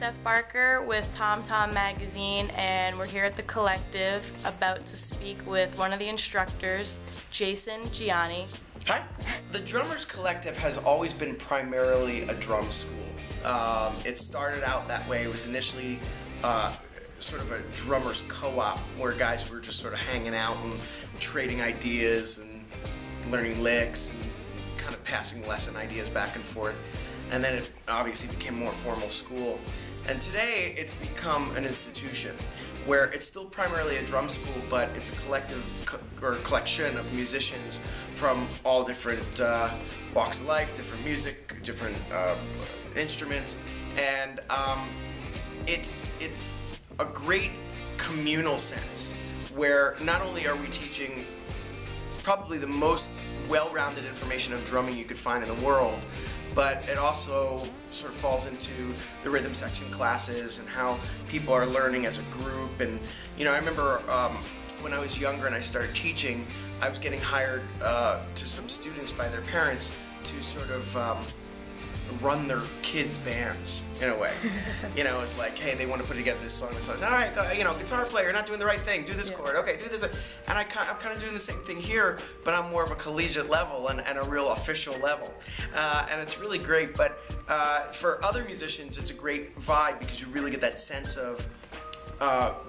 Steph Barker with Tom Tom Magazine, and we're here at the Collective about to speak with one of the instructors, Gianni. Hi. The Drummers Collective has always been primarily a drum school. It started out that way. It was initially sort of a drummers co-op where guys were just sort of hanging out and trading ideas and learning licks and kind of passing lesson ideas back and forth. And then it obviously became more formal school. And today it's become an institution where it's still primarily a drum school, but it's a collective or collection of musicians from all different walks of life, different music, different instruments, and it's a great communal sense where not only are we teaching probably the most well-rounded information of drumming you could find in the world, but it also sort of falls into the rhythm section classes and how people are learning as a group. And you know, I remember when I was younger and I started teaching, I was getting hired to some students by their parents to sort of run their kids' bands in a way. You know, it's like, hey, they want to put together this song. So I was, all right, you know, guitar player, you're not doing the right thing. Do this chord. Okay, do this. And I'm kind of doing the same thing here, but I'm more of a collegiate level and a real official level. And it's really great. But for other musicians, it's a great vibe because you really get that sense of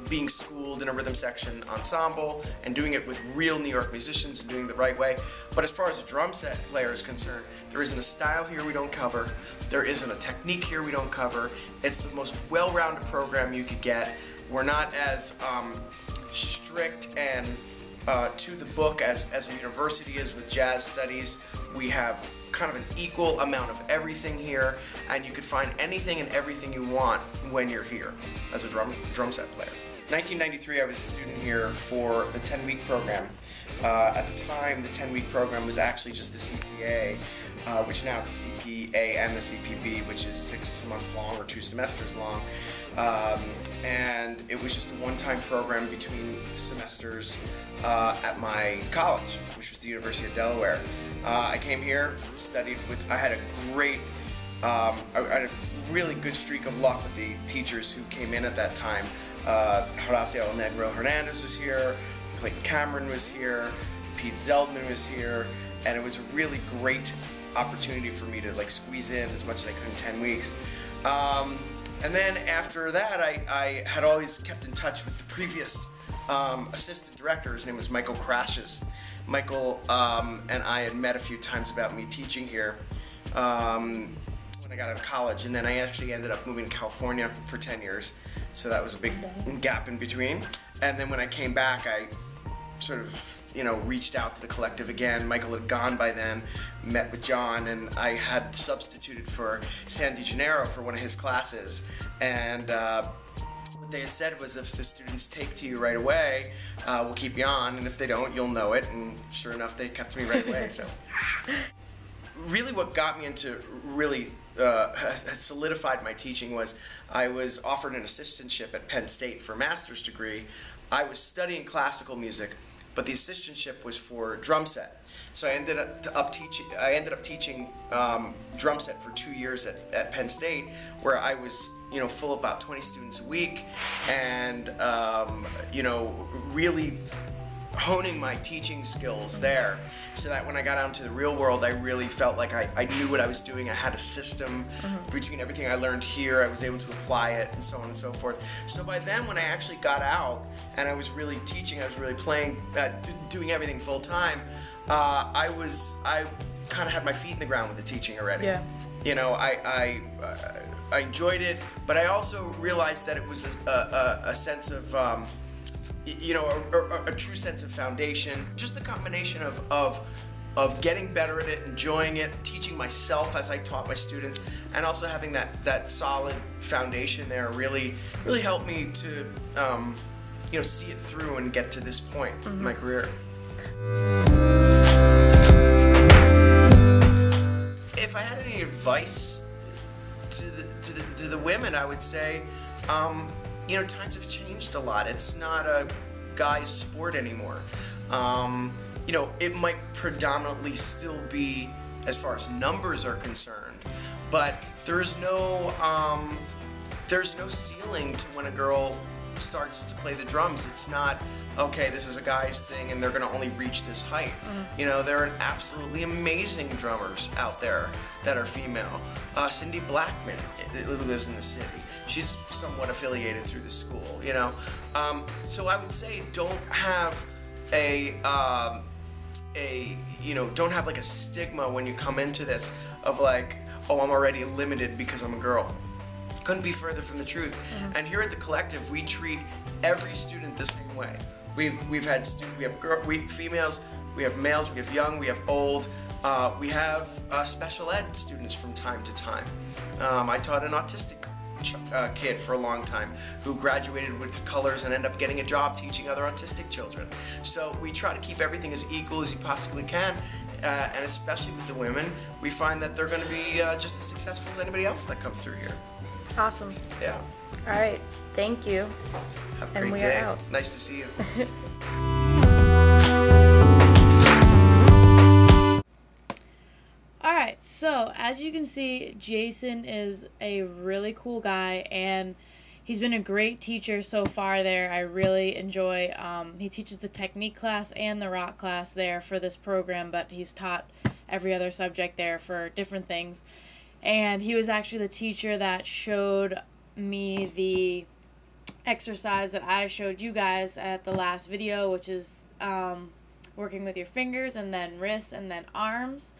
being schooled in a rhythm section ensemble and doing it with real New York musicians and doing it the right way. But as far as a drum set player is concerned, there isn't a style here we don't cover. There isn't a technique here we don't cover. It's the most well-rounded program you could get. We're not as strict and to the book as a university is with jazz studies. We have kind of an equal amount of everything here, and you could find anything and everything you want when you're here as a drum set player. 1993, I was a student here for the 10-week program. At the time, the 10-week program was actually just the CPA, which now it's the CPA and the CPB, which is 6 months long or 2 semesters long. And it was just a one-time program between semesters at my college, which was the University of Delaware. I came here, studied with, I had a great, I had a really good streak of luck with the teachers who came in at that time. Horacio El Negro Hernandez was here, Clayton Cameron was here, Pete Zeldman was here, and it was a really great opportunity for me to like squeeze in as much as I could in 10 weeks. And then after that, I had always kept in touch with the previous assistant director. His name was Michael Crashes. Michael and I had met a few times about me teaching here when I got out of college, and then I actually ended up moving to California for 10 years, so that was a big gap in between. And then when I came back, I sort of, you know, reached out to the collective again. Michael had gone by then, met with John, and I had substituted for San Janeiro for one of his classes. And what they had said was, if the students take to you right away, we'll keep you on, and if they don't, you'll know it. And sure enough, they kept me right away. So really what got me into really solidified my teaching was I was offered an assistantship at Penn State for a master's degree. I was studying classical music, but the assistantship was for drum set. So I ended up teaching drum set for 2 years at Penn State, where I was, you know, full of about 20 students a week, and you know, really honing my teaching skills there, so that when I got out into the real world, I really felt like I knew what I was doing. I had a system between everything I learned here. I was able to apply it, and so on and so forth. So by then, when I actually got out and I was really teaching, I was really playing, doing everything full time, I kind of had my feet in the ground with the teaching already. Yeah. You know, I enjoyed it, but I also realized that it was a sense of you know, a true sense of foundation. Just the combination of getting better at it, enjoying it, teaching myself as I taught my students, and also having that solid foundation there really helped me to you know, see it through and get to this point in my career. If I had any advice to the women, I would say, you know, times have changed a lot. It's not a guy's sport anymore. You know, it might predominantly still be, as far as numbers are concerned, but there is no there's no ceiling to when a girl starts to play the drums. It's not, okay, this is a guy's thing and they're going to only reach this height. You know, there are absolutely amazing drummers out there that are female. Cindy Blackman, who lives in the city, she's somewhat affiliated through the school, you know. So I would say don't have don't have like a stigma when you come into this of like, oh, I'm already limited because I'm a girl. Couldn't be further from the truth. And here at the Collective, we treat every student the same way. We have females, we have males, we have young, we have old. We have special ed students from time to time. I taught an autistic kid for a long time who graduated with colors and ended up getting a job teaching other autistic children. So we try to keep everything as equal as you possibly can, and especially with the women, we find that they're going to be just as successful as anybody else that comes through here. Awesome. Yeah. All right. Thank you. Have a And great we day. are out. Nice to see you. Alright, so as you can see, Jason is a really cool guy, and he's been a great teacher so far there. I really enjoy, he teaches the technique class and the rock class there for this program, but he's taught every other subject there for different things. And he was actually the teacher that showed me the exercise that I showed you guys at the last video, which is working with your fingers and then wrists and then arms.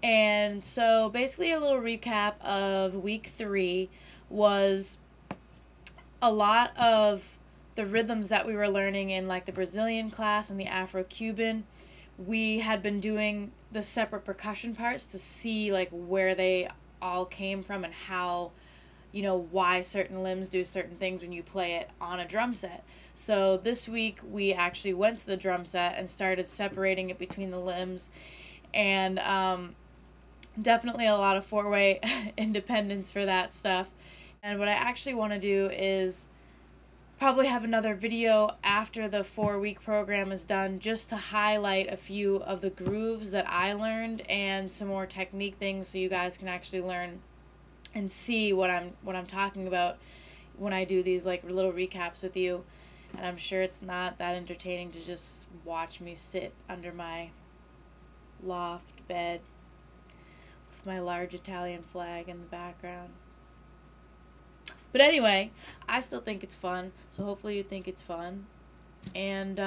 And so basically a little recap of week 3 was a lot of the rhythms that we were learning in like the Brazilian class and the Afro-Cuban. We had been doing the separate percussion parts to see like where they all came from and how, you know, why certain limbs do certain things when you play it on a drum set. So this week we actually went to the drum set and started separating it between the limbs, and definitely a lot of 4-way independence for that stuff. And what I actually want to do is probably have another video after the 4-week program is done, just to highlight a few of the grooves that I learned and some more technique things, so you guys can actually learn and see what I'm talking about when I do these like little recaps with you. And I'm sure it's not that entertaining to just watch me sit under my loft bed with my large Italian flag in the background. But anyway, I still think it's fun, so hopefully you think it's fun. And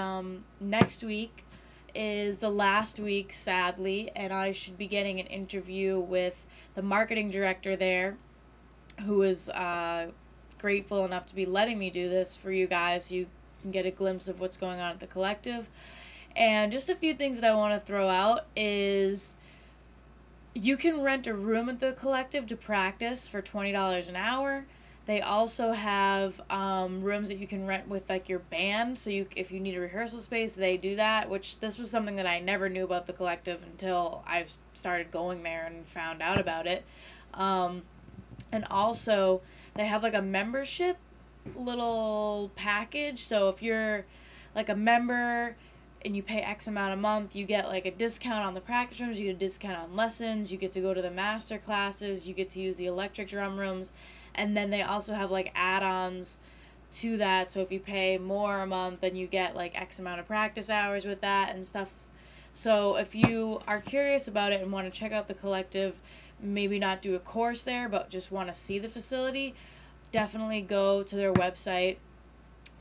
next week is the last week, sadly, and I should be getting an interview with the marketing director there, who is grateful enough to be letting me do this for you guys, so you can get a glimpse of what's going on at the Collective. And just a few things that I want to throw out is you can rent a room at the Collective to practice for $20 an hour. They also have rooms that you can rent with like your band, so if you need a rehearsal space, they do that, which this was something that I never knew about the Collective until I started going there and found out about it. And also, they have like a membership little package, so if you're like a member and you pay X amount a month, you get like a discount on the practice rooms, you get a discount on lessons, you get to go to the master classes, you get to use the electric drum rooms. And then they also have like add-ons to that, so if you pay more a month, then you get like X amount of practice hours with that and stuff. So if you are curious about it and want to check out the Collective, maybe not do a course there, but just want to see the facility, definitely go to their website.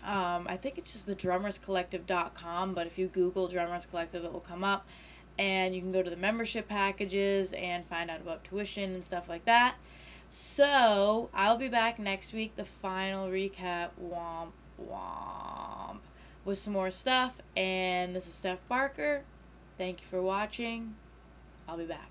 I think it's just the drummerscollective.com, but if you Google Drummers Collective, it will come up. And you can go to the membership packages and find out about tuition and stuff like that. So, I'll be back next week, the final recap, womp womp, with some more stuff. And this is Steph Barker. Thank you for watching. I'll be back.